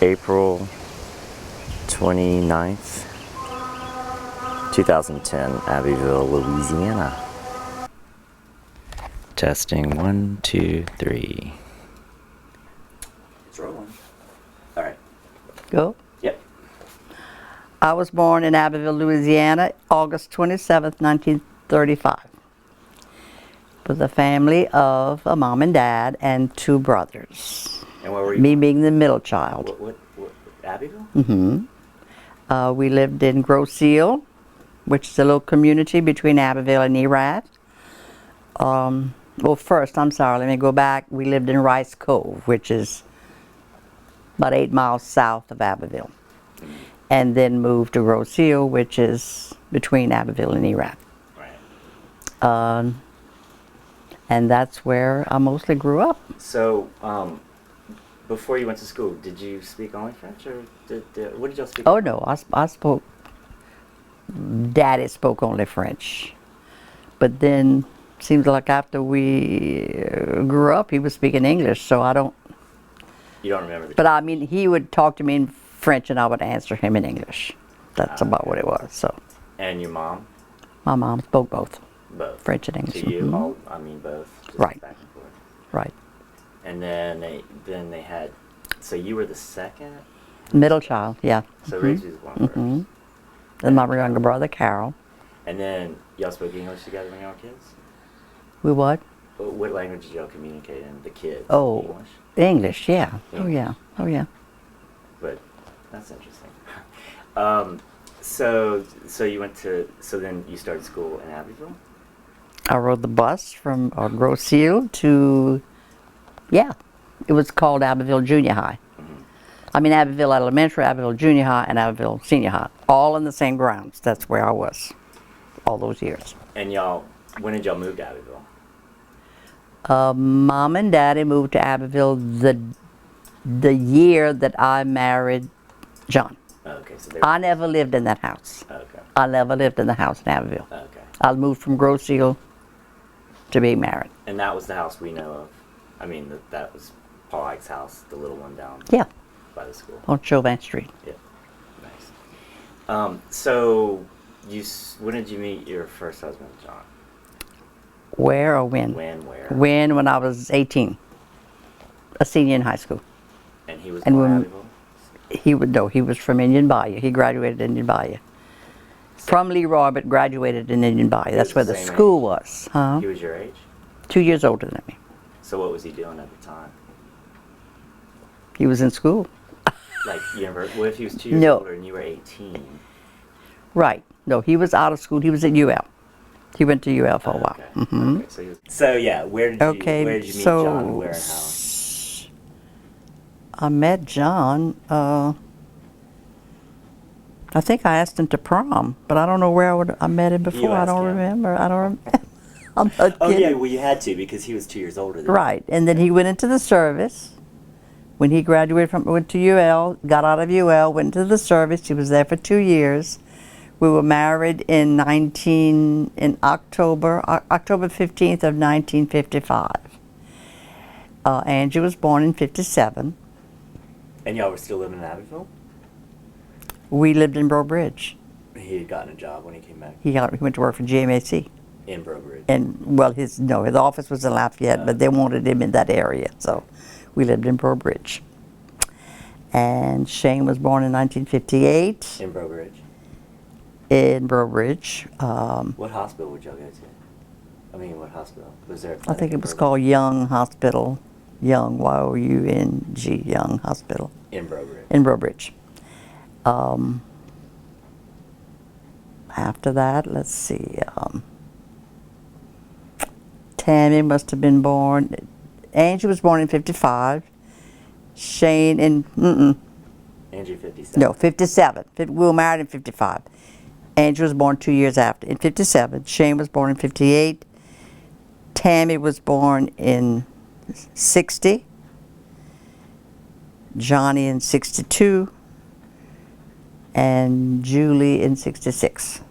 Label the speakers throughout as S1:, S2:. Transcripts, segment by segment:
S1: April 29th, 2010, Abbeville, Louisiana. Testing 1, 2, 3. It's rolling. All right.
S2: Go.
S1: Yep.
S2: I was born in Abbeville, Louisiana, August 27th, 1935. With a family of a mom and dad and 2 brothers.
S1: And where were you?
S2: Me being the middle child.
S1: What Abbeville?
S2: Mm-hmm. We lived in Gros Seal, which is a little community between Abbeville and Erath. Well, first, I'm sorry, let me go back. We lived in Rice Cove, which is about 8 miles south of Abbeville. And then moved to Gros Seal, which is between Abbeville and Erath.
S1: Right.
S2: And that's where I mostly grew up.
S1: So, before you went to school, did you speak only French, or what did y'all speak?
S2: Oh no, I spoke. Daddy spoke only French, but then seems like after we grew up, he was speaking English. So I don't.
S1: You don't remember?
S2: But I mean, he would talk to me in French, and I would answer him in English. That's about what it was. So.
S1: And your mom?
S2: My mom spoke both.
S1: Both.
S2: French and English.
S1: To you,
S2: Mm-hmm.
S1: I mean both. Just
S2: Right.
S1: Back and forth.
S2: Right.
S1: And then they had. So you were the second.
S2: Middle child, yeah.
S1: So Rachel was born
S2: Mm-hmm.
S1: first.
S2: And my younger brother, Carol.
S1: And then y'all spoke English together when y'all were kids?
S2: We what?
S1: What language did y'all communicate in? The kids?
S2: Oh,
S1: English?
S2: English, yeah. Oh
S1: English.
S2: yeah. Oh yeah.
S1: But that's interesting. So you went to. So then you started school in Abbeville?
S2: I rode the bus from Gros Seal to, yeah, it was called Abbeville Junior High.
S1: Mm-hmm.
S2: I mean Abbeville Elementary, Abbeville Junior High, and Abbeville Senior High, all in the same grounds. That's where I was, all those years.
S1: And when did y'all move to Abbeville?
S2: Mom and Daddy moved to Abbeville the year that I married John.
S1: Okay, so
S2: I never lived in that house.
S1: Okay.
S2: I never lived in the house in Abbeville.
S1: Okay.
S2: I moved from Gros Seal to be married.
S1: And that was the house we know of. I mean, that was Paul Ike's house, the little one down
S2: Yeah,
S1: by the school.
S2: on Chauvin Street.
S1: Yeah, nice. So when did you meet your first husband, John?
S2: Where or when?
S1: Where?
S2: When I was 18, a senior in high school.
S1: And he was
S2: And
S1: from
S2: when-
S1: Abbeville?
S2: He was from Indian Bayou. He graduated in Indian Bayou. From Leroy, but graduated in Indian Bayou. That's where the
S1: same
S2: school was. Huh?
S1: He was your age?
S2: 2 years older than me.
S1: So what was he doing at the time?
S2: He was in school.
S1: Like, what if he was 2 years
S2: No.
S1: older and you were 18?
S2: Right. No, he was out of school. He was at UL. He went to UL for a while.
S1: Okay.
S2: Mhm.
S1: Okay, so yeah, where did you meet John, where and how?
S2: I met John, I think I asked him to prom, but I don't know where I met him before. I
S1: asked
S2: don't
S1: him.
S2: remember. I don't remember. I'm not
S1: Oh
S2: kidding.
S1: yeah, well you had to because he was 2 years older than you.
S2: Right, and then he went into the service. When he graduated went to UL, got out of UL, went into the service. He was there for 2 years. We were married in October 15th of 1955. Angie was born in 57.
S1: And y'all were still living in Abbeville?
S2: We lived in Breaux Bridge.
S1: He had gotten a job when he came back
S2: He went to work for GMAC.
S1: in Breaux Bridge.
S2: And well, his office was in Lafayette, but they wanted him in that area, so we lived in Breaux Bridge. And Shane was born in 1958
S1: In Breaux Bridge.
S2: in Breaux Bridge.
S1: What hospital would y'all go to? I mean, what hospital? Was there a
S2: I
S1: clinic
S2: think
S1: in
S2: it was
S1: Breaux
S2: called Young Hospital, Young, Y-O-U-N-G, Young Hospital
S1: Bridge? In Breaux Bridge.
S2: in Breaux Bridge. After that, let's see, Tammy must have been born, Angie was born in 55, Shane in,
S1: Angie 57.
S2: no, 57. We were married in 55. Angie was born 2 years after, in 57. Shane was born in 58. Tammy was born in 60. Johnny in 62. And Julie in 66.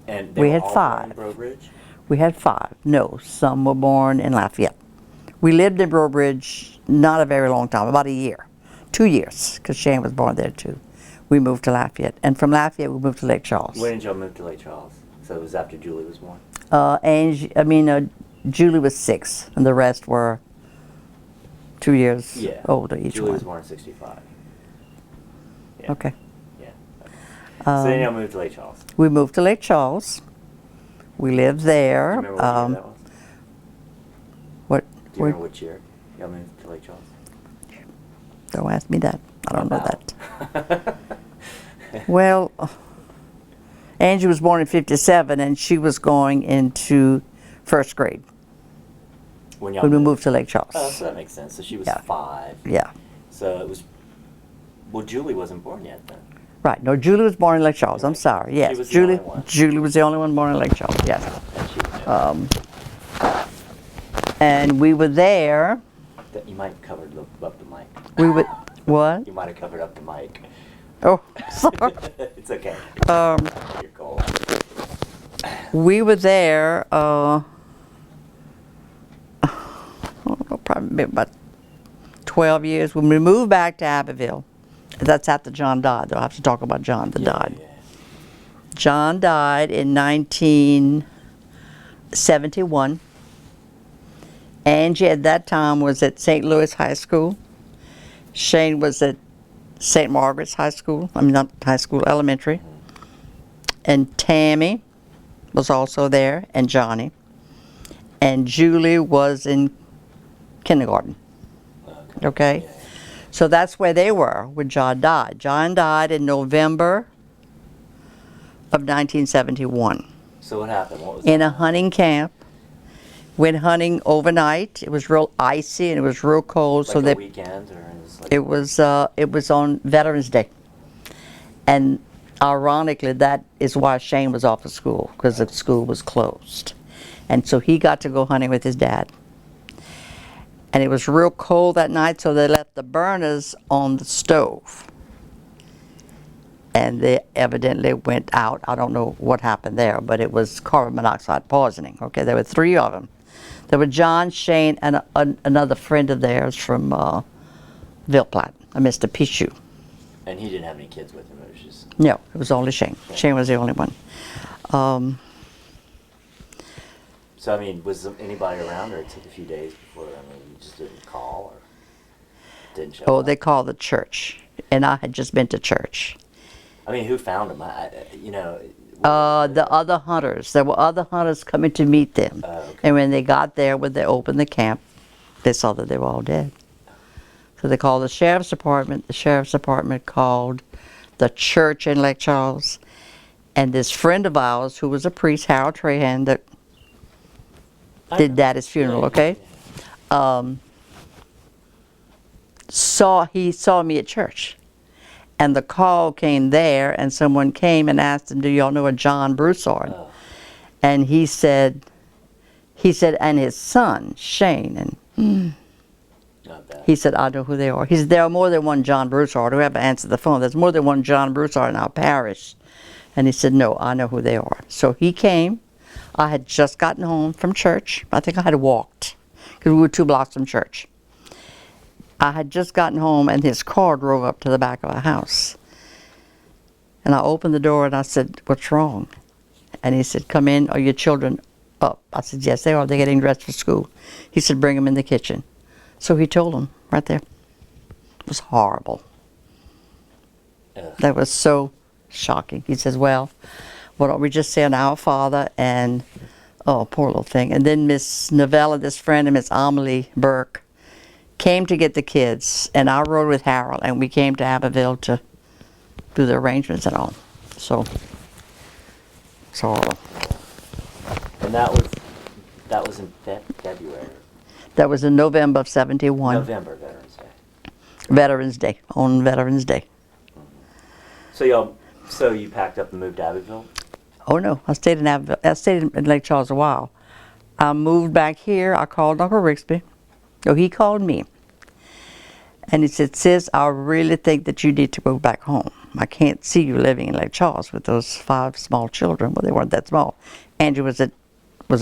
S1: And they
S2: We
S1: were
S2: had
S1: all born
S2: 5.
S1: in Breaux Bridge?
S2: We had 5. No, some were born in Lafayette. We lived in Breaux Bridge not a very long time, about a year, 2 years, because Shane was born there too. We moved to Lafayette, and from Lafayette we moved to Lake Charles.
S1: When did y'all move to Lake Charles? So it was after Julie was born?
S2: Julie was 6, and the rest were 2 years older each
S1: Julie
S2: one.
S1: was born in 65. Yeah.
S2: Okay.
S1: Yeah. Okay. So then y'all moved to Lake Charles.
S2: We moved to Lake Charles. We lived there.
S1: Do you remember what year that was?
S2: What?
S1: Do you remember which year y'all moved to Lake Charles?
S2: Don't ask me that. I don't know that.
S1: that.
S2: Well, Angie was born in 57, and she was going into first grade
S1: when
S2: we moved to Lake Charles.
S1: Oh, so that makes sense. So she was 5.
S2: Yeah.
S1: So it was. Well, Julie wasn't born yet then.
S2: Right. No, Julie was born in Lake Charles. I'm sorry. Yes,
S1: She was the
S2: Julie.
S1: only one.
S2: Julie was the only one born in Lake Charles. Yes.
S1: And she was
S2: And we were there.
S1: You might have covered up the mic.
S2: We would. What?
S1: You might have covered up the mic.
S2: Oh, sorry.
S1: It's okay. You're cold.
S2: We were there. Probably about 12 years. When we moved back to Abbeville, that's after John died, though. I have to talk about John that died.
S1: Yeah.
S2: John died in 1971. Angie at that time was at St. Louis High School. Shane was at St. Margaret's High School. I mean, not high school, elementary. And Tammy was also there, and Johnny. And Julie was in kindergarten. Okay?
S1: Yeah.
S2: So that's where they were when John died. John died in November of 1971
S1: So what happened? What was
S2: in a hunting camp. Went hunting overnight. It was real icy and it was real cold.
S1: Like
S2: so
S1: a
S2: that
S1: weekend, or
S2: it was on Veterans Day, and ironically, that is why Shane was off of school, because the school was closed, and so he got to go hunting with his dad. And it was real cold that night, so they left the burners on the stove, and they evidently went out. I don't know what happened there, but it was carbon monoxide poisoning. Okay, there were 3 of them. There were John, Shane, and another friend of theirs from Ville Platte, a Mr. Pichu.
S1: And he didn't have any kids with him. It was just.
S2: No, it was only Shane. Shane was the only one.
S1: So I mean, was anybody around, or it took a few days before? I mean, you just didn't call, or didn't show
S2: Oh,
S1: up?
S2: they called the church, and I had just been to church.
S1: I mean, who found him?
S2: The other hunters. There were other hunters coming to meet them.
S1: Okay.
S2: And when they got there, when they opened the camp, they saw that they were all dead. So they called the sheriff's department. The sheriff's department called the church in Lake Charles. And this friend of ours, who was a priest, Harold Trahan, that did Daddy's funeral, okay? He saw me at church. And the call came there, and someone came and asked him, "Do y'all know a John Broussard?"
S1: Oh.
S2: And he said, and his son, Shane, and
S1: Not bad.
S2: he said, "I know who they are." He said, "There are more than one John Broussard." Whoever answered the phone, "There's more than one John Broussard in our parish." And he said, "No, I know who they are." So he came. I had just gotten home from church. I think I had walked, because we were 2 blocks from church. I had just gotten home, and his car drove up to the back of our house. And I opened the door, and I said, "What's wrong?" And he said, "Come in. Are your children up?" I said, "Yes, they are. They're getting dressed for school." He said, "Bring them in the kitchen." So he told them right there. It was horrible.
S1: Ugh.
S2: That was so shocking. He says, "Well, why don't we just say an Our Father?" And, oh, poor little thing. And then Miss Novella, this friend, and Miss Amelie Burke came to get the kids, and I rode with Harold, and we came to Abbeville to do the arrangements and all. So, it's horrible.
S1: And that was in February.
S2: That was in November of 71.
S1: November, Veterans Day.
S2: Veterans Day, on Veterans Day.
S1: So you packed up and moved to Abbeville?
S2: Oh no, I stayed in Abbeville. I stayed in Lake Charles a while. I moved back here. I called Uncle Rixby. Oh, he called me. And he said, "Sis, I really think that you need to go back home. I can't see you living in Lake Charles with those 5 small children." Well, they weren't that small. Andrew was a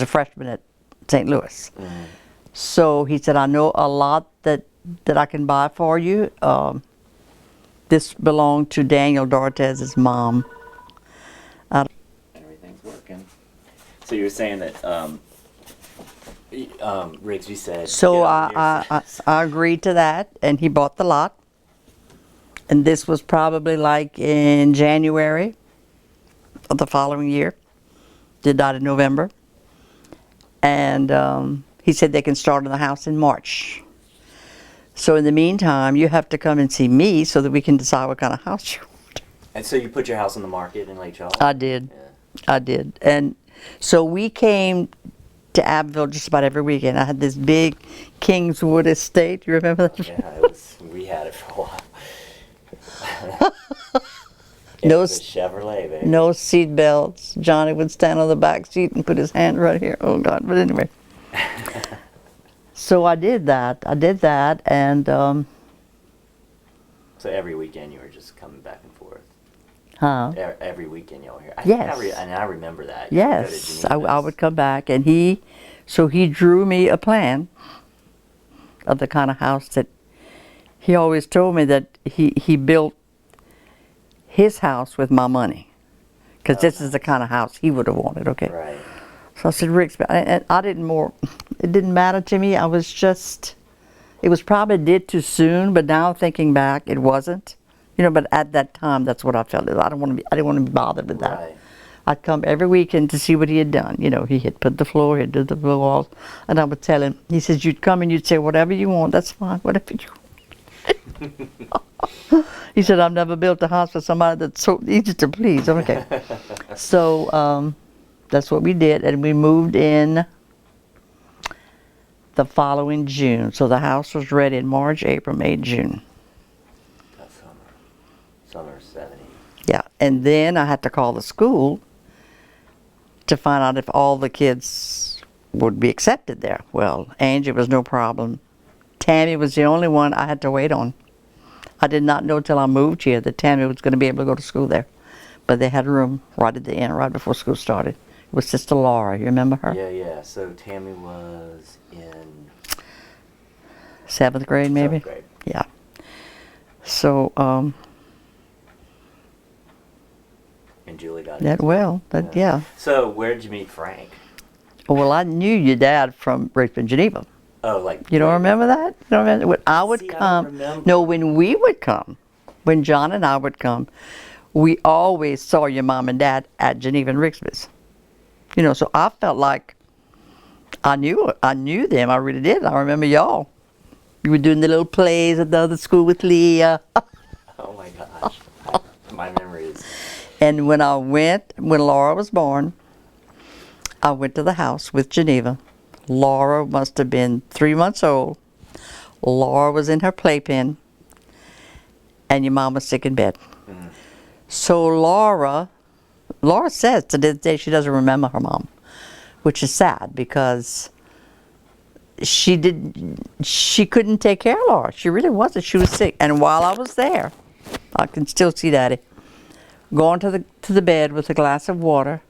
S2: freshman at St. Louis.
S1: Mm-hmm.
S2: So he said, "I know a lot that I can buy for you. This belonged to Daniel Dortez's mom.
S1: Everything's working. So you were saying that, Riggs, you said.
S2: So
S1: get on your-
S2: I agreed to that, and he bought the lot. And this was probably like in January of the following year. Did that in November. And he said they can start on the house in March. So in the meantime, you have to come and see me so that we can decide what kind of house you want.
S1: And so you put your house on the market in Lake Charles?
S2: I did.
S1: Yeah.
S2: I did. And so we came to Abbeville just about every weekend. I had this big Kingswood estate. You remember that?
S1: Yeah, we had it for a while. It
S2: No
S1: was a Chevrolet, baby.
S2: No seat belts. Johnny would stand on the back seat and put his hand right here. Oh God! But anyway, so I did that. And
S1: So every weekend you were just coming back and forth. Every weekend you were here.
S2: Yes.
S1: And I remember that. You would go to
S2: yes, I
S1: Geneva's.
S2: would come back, and he drew me a plan of the kind of house that he always told me that he built his house with my money, because this is the kind of house he would have wanted. Okay.
S1: Right.
S2: So I said, Rick, and I didn't it didn't matter to me. I was just, it was probably did too soon, but now thinking back, it wasn't. You know, but at that time, that's what I felt. I didn't want to be bothered with that.
S1: Right.
S2: I'd come every weekend to see what he had done. You know, he had put the floor, he'd do the walls, and I would tell him, he says, you'd come and you'd say, whatever you want, that's fine, whatever you want. He said, I've never built a house for somebody that's so easy to please. Okay. So that's what we did, and we moved in the following June. So the house was ready in March, April, May, June.
S1: That summer 70.
S2: Yeah, and then I had to call the school to find out if all the kids would be accepted there. Well, Angie was no problem. Tammy was the only one I had to wait on. I did not know till I moved here that Tammy was going to be able to go to school there. But they had room right at the end, right before school started. It was Sister Laura. You remember her?
S1: Yeah. So Tammy was in
S2: 7th grade, maybe?
S1: 7th grade.
S2: Yeah. So,
S1: And Julie got
S2: that
S1: it.
S2: well, yeah.
S1: So where did you meet Frank?
S2: Well, I knew your dad from Richmond, Geneva.
S1: Oh, like
S2: You don't remember that? You don't remember? When I would
S1: See, I don't
S2: come,
S1: remember.
S2: no, when we would come, when John and I would come, we always saw your mom and dad at Geneva and Rixby's. You know, so I felt like I knew them. I really did. I remember y'all. You were doing the little plays at the other school with Leah.
S1: Oh my gosh. My memory is.
S2: And when Laura was born, I went to the house with Geneva. Laura must have been 3 months old. Laura was in her playpen, and your mom was sick in bed.
S1: Mm.
S2: So Laura says to this day she doesn't remember her mom, which is sad because she couldn't take care of Laura. She really wasn't. She was sick. And while I was there, I can still see Daddy going to the bed with a glass of water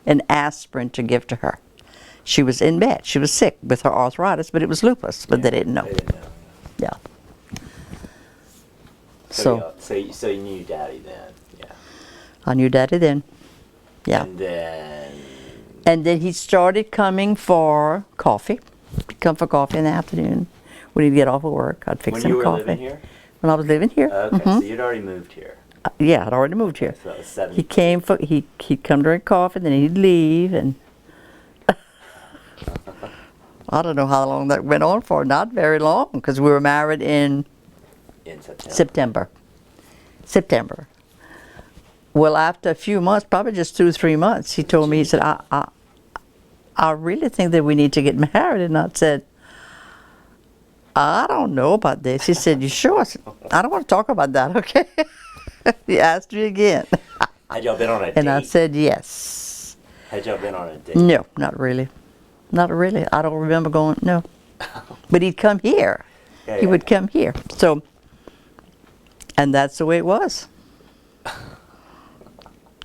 S2: and aspirin to give to her. She was in bed. She was sick with her arthritis, but it was lupus, but they didn't know.
S1: They didn't know.
S2: Yeah.
S1: So you knew Daddy then. Yeah.
S2: I knew Daddy then. Yeah.
S1: And then
S2: he started coming for coffee. He'd come for coffee in the afternoon when he'd get off of work. I'd fix
S1: when
S2: him
S1: you were
S2: coffee.
S1: living here?
S2: When I was living here.
S1: Okay,
S2: Mhm.
S1: so you'd already moved here.
S2: Yeah, I'd already moved here.
S1: So that was 70.
S2: He came for he'd come drink coffee, then he'd leave, and I don't know how long that went on for. Not very long, because we were married in
S1: September.
S2: September. Well, after a few months, probably just 2 or 3 months, he told me, he said, I really think that we need to get married. And I said, I don't know about this. He said, you sure? I said, I don't want to talk about that, okay? He asked me again.
S1: Had y'all been on a date?
S2: And I said, yes.
S1: Had y'all been on a date?
S2: No, not really. Not really. I don't remember going, no. But he'd come here.
S1: Yeah,
S2: He would come here. So, and that's the way it was.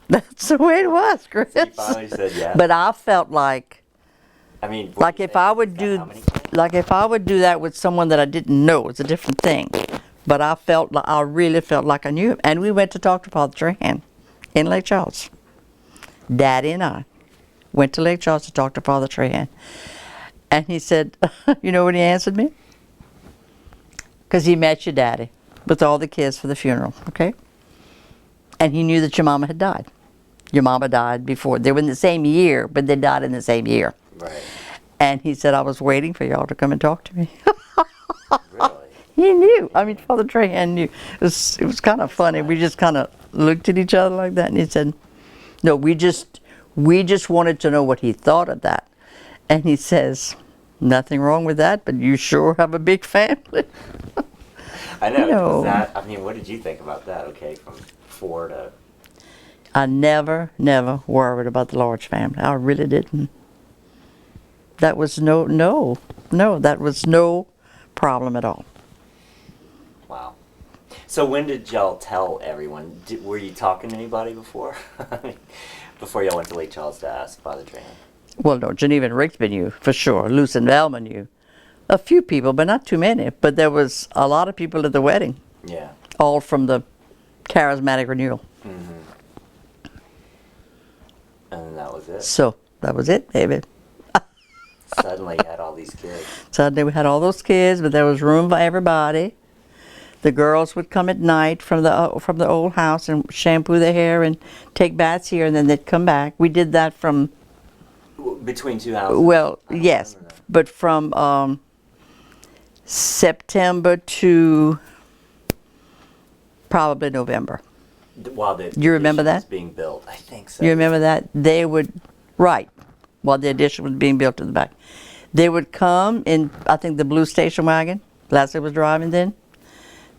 S2: That's the way it was, Chris.
S1: So you finally said yes?
S2: But I felt like,
S1: I mean,
S2: like if I would do, like if I would do that with someone that I didn't know, it's a different thing. But I really felt like I knew him. And we went to talk to Father Trahan in Lake Charles. Daddy and I went to Lake Charles to talk to Father Trahan. And he said, you know what he answered me? Because he met your daddy with all the kids for the funeral, okay? And he knew that your mama had died. Your mama died before. They were in the same year, but they died in the same year.
S1: Right.
S2: And he said, I was waiting for y'all to come and talk to me.
S1: Really?
S2: He knew. I mean, Father Trahan knew. It was kind of funny. We just kind of looked at each other like that, and he said, no, we just wanted to know what he thought of that. And he says, nothing wrong with that, but you sure have a big family.
S1: I know.
S2: You know.
S1: Was that, I mean, what did you think about that? Okay, from 4 to...
S2: I never worried about the large family. I really didn't. That was that was no problem at all.
S1: Wow. So when did y'all tell everyone? Were you talking to anybody before? Before y'all went to Lake Charles to ask Father Trahan?
S2: Well, no, Geneva and Rigsby knew, for sure. Luce and Velma knew. A few people, but not too many. But there was a lot of people at the wedding.
S1: Yeah.
S2: All from the charismatic renewal.
S1: Mm-hmm. And that was it.
S2: So, that was it, baby.
S1: Suddenly you had all these kids.
S2: Suddenly we had all those kids, but there was room for everybody. The girls would come at night from the old house and shampoo their hair and take baths here, and then they'd come back. We did that from...
S1: Between 2 houses?
S2: Well, yes, but from September to probably November.
S1: While the
S2: You remember
S1: addition
S2: that?
S1: was being built. I think so.
S2: You remember that? They would, right, while the addition was being built to the back. They would come in, I think, the blue station wagon. Leslie was driving then.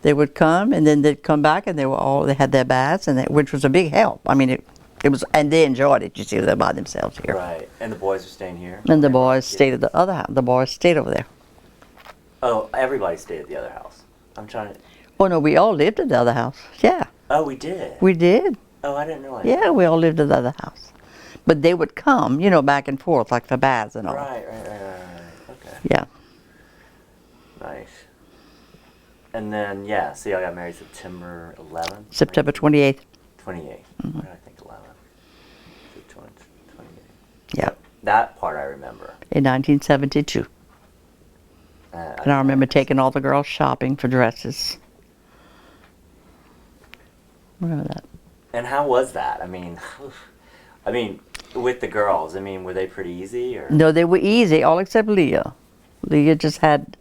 S2: They would come, and then they'd come back, and they had their baths, and which was a big help. I mean, it was, and they enjoyed it. You see, they're by themselves here.
S1: Right. And the boys were staying here?
S2: And the boys stayed at the other house. The boys stayed over there.
S1: Oh, everybody stayed at the other house. I'm trying to...
S2: Oh, no, we all lived at the other house. Yeah,
S1: Oh, we did?
S2: we did.
S1: Oh, I didn't realize.
S2: Yeah, we all lived at the other house. But they would come, back and forth, like for baths and all.
S1: Right. Okay.
S2: Yeah.
S1: Nice. And then, yeah, so y'all got married September 11th?
S2: September 28th.
S1: 28th.
S2: Mm-hmm.
S1: Why did I think 11th? So 28th.
S2: Yeah.
S1: That part I remember.
S2: In 1972. And I remember taking all the girls shopping for dresses. Remember that.
S1: And how was that? I mean, with the girls, were they pretty easy? Or?
S2: No, they were easy, all except Leah. Leah just had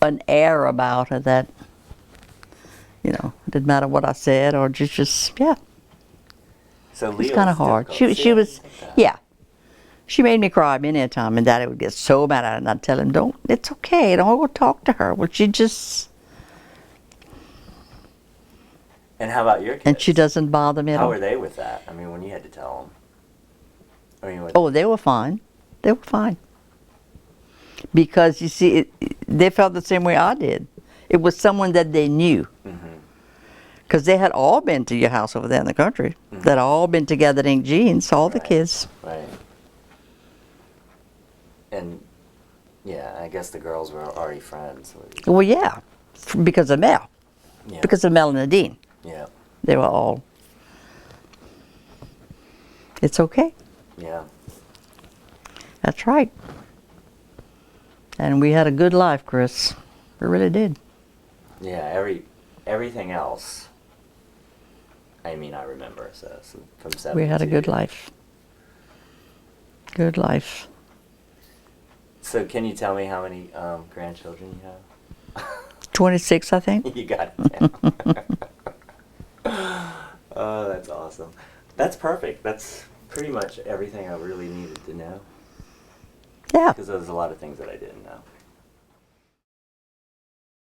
S2: an air about her that, didn't matter what I said, or just yeah.
S1: So
S2: It's
S1: Leah
S2: kind of
S1: was
S2: hard.
S1: difficult.
S2: She was, yeah. She made me cry many a time, and Daddy would get so mad at her, and I'd tell him, it's okay, don't go talk to her. Well, she just...
S1: And how about your kids?
S2: And she doesn't bother me at
S1: How
S2: all.
S1: were they with that? When you had to tell them?
S2: Oh, they were fine. They were fine. Because, you see, they felt the same way I did. It was someone that they knew. Because they had all been to your house over there in the country. They'd all been together in jeans, all the kids.
S1: Right. And, yeah, I guess the girls were already friends.
S2: Well, yeah, because of Mel.
S1: Yeah.
S2: Because of Mel and Nadine.
S1: Yeah.
S2: They were all... It's okay.
S1: Yeah.
S2: That's right. And we had a good life, Chris. We really did.
S1: Yeah, everything else, I remember, so from 72.
S2: We had a good life. Good life.
S1: So can you tell me how many grandchildren you have?
S2: 26, I think.
S1: You got it. Oh, that's awesome. That's perfect. That's pretty much everything I really needed to know.
S2: Yeah.
S1: Because there's a lot of things that I didn't know.